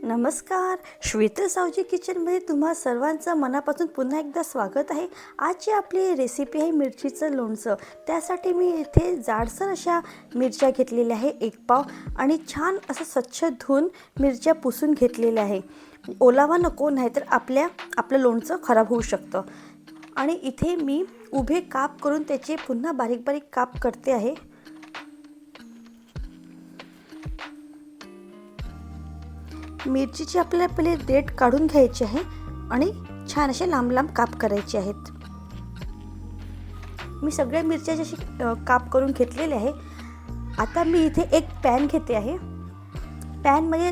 नमस्कार. श्वेता सावजी किचनमध्ये तुम्हा सर्वांचं मनापासून पुन्हा एकदा स्वागत आहे. आजची आपली रेसिपी आहे मिरचीचं लोणचं. त्यासाठी मी इथे जाडसर अशा मिरच्या घेतलेल्या आहे, 1 पाव, आणि छान असं स्वच्छ धुवून मिरच्या पुसून घेतलेल्या आहे. ओलावा नको, नाही तर आपलं लोणचं खराब होऊ शकतं. आणि इथे मी उभे काप करून त्याचे पुन्हा बारीक बारीक काप करते आहे. मिरचीची आपल्याला पहिले देठ काढून घ्यायची आहे आणि छान असे लांब लांब काप करायचे आहेत. मी सगळ्या मिरच्या अशी काप करून घेतलेले आहे. आता मी इथे एक पॅन घेते आहे. पॅनमध्ये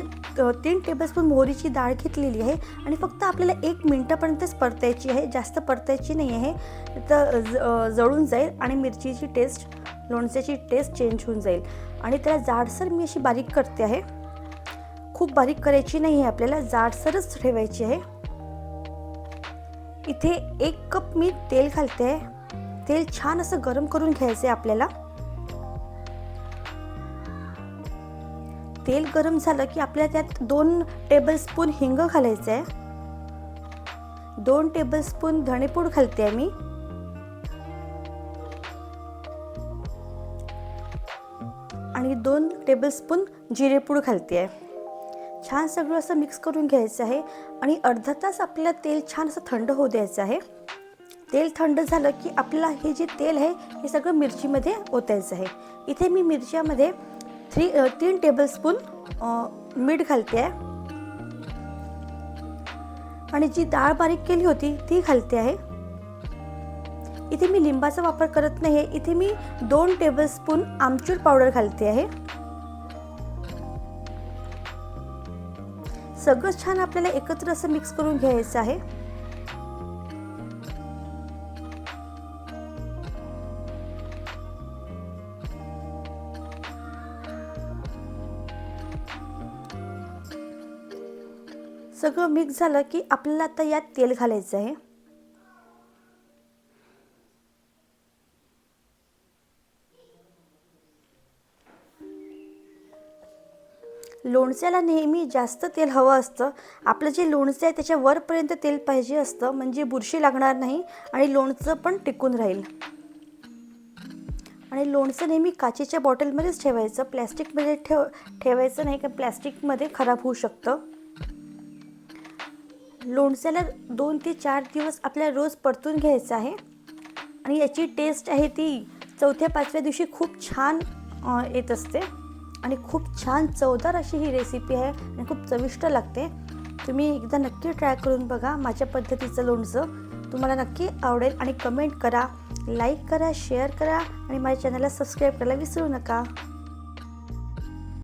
3 टेबलस्पून मोहरीची डाळ घेतलेली आहे आणि फक्त आपल्याला 1 मिनिटापर्यंतच परतायची आहे, जास्त परतायची नाही आहे, तर जळून जाईल आणि मिरचीची टेस्ट, लोणच्याची टेस्ट चेंज होऊन जाईल. आणि त्याला जाडसर मी अशी बारीक करते आहे. खूप बारीक करायची नाही आहे, आपल्याला जाडसरच ठेवायची आहे. इथे 1 कप मी तेल घालते आहे. तेल छान असं गरम करून घ्यायचं आहे आपल्याला. तेल गरम झालं की आपल्याला त्यात 2 टेबलस्पून हिंग घालायचं आहे. 2 टेबलस्पून धणेपूड घालते आहे मी. आणि 2 टेबलस्पून जिरेपूड घालते आहे. छान सगळं असं मिक्स करून घ्यायचं आहे आणि अर्धा तास आपल्याला तेल छान असं थंड होऊ द्यायचं आहे. तेल थंड झालं की आपल्याला हे जे तेल आहे हे सगळं मिरचीमध्ये ओतायचं आहे. इथे मी मिरच्यामध्ये 3 टेबलस्पून मीठ घालते आहे आणि जी डाळ बारीक केली होती ती घालते आहे. इथे मी लिंबाचा वापर करत नाही आहे. इथे मी 2 टेबलस्पून आमचूर पावडर घालते आहे. सगळं छान आपल्याला एकत्र असं मिक्स करून घ्यायचं आहे. सगळं मिक्स झालं की आपल्याला आता यात तेल घालायचं आहे. लोणच्याला नेहमी जास्त तेल हवं असतं. आपलं जे लोणचं आहे त्याच्या वरपर्यंत तेल पाहिजे असतं, म्हणजे बुरशी लागणार नाही आणि लोणचं पण टिकून राहील. आणि लोणचं नेहमी काचेच्या बॉटलमध्येच ठेवायचं, प्लॅस्टिकमध्ये ठेवायचं नाही, कारण प्लॅस्टिकमध्ये खराब होऊ शकतं. लोणच्याला 2 ते 4 दिवस आपल्याला रोज परतून घ्यायचं आहे आणि याची टेस्ट आहे ती 4थ्या-5व्या दिवशी खूप छान येत असते आणि खूप छान चवदार अशी ही रेसिपी आहे आणि खूप चविष्ट लागते. तुम्ही एकदा नक्की ट्राय करून बघा. माझ्या पद्धतीचं लोणचं तुम्हाला नक्की आवडेल. आणि कमेंट करा, लाईक करा, शेअर करा आणि माझ्या चॅनलला सबस्क्राईब करायला विसरू नका.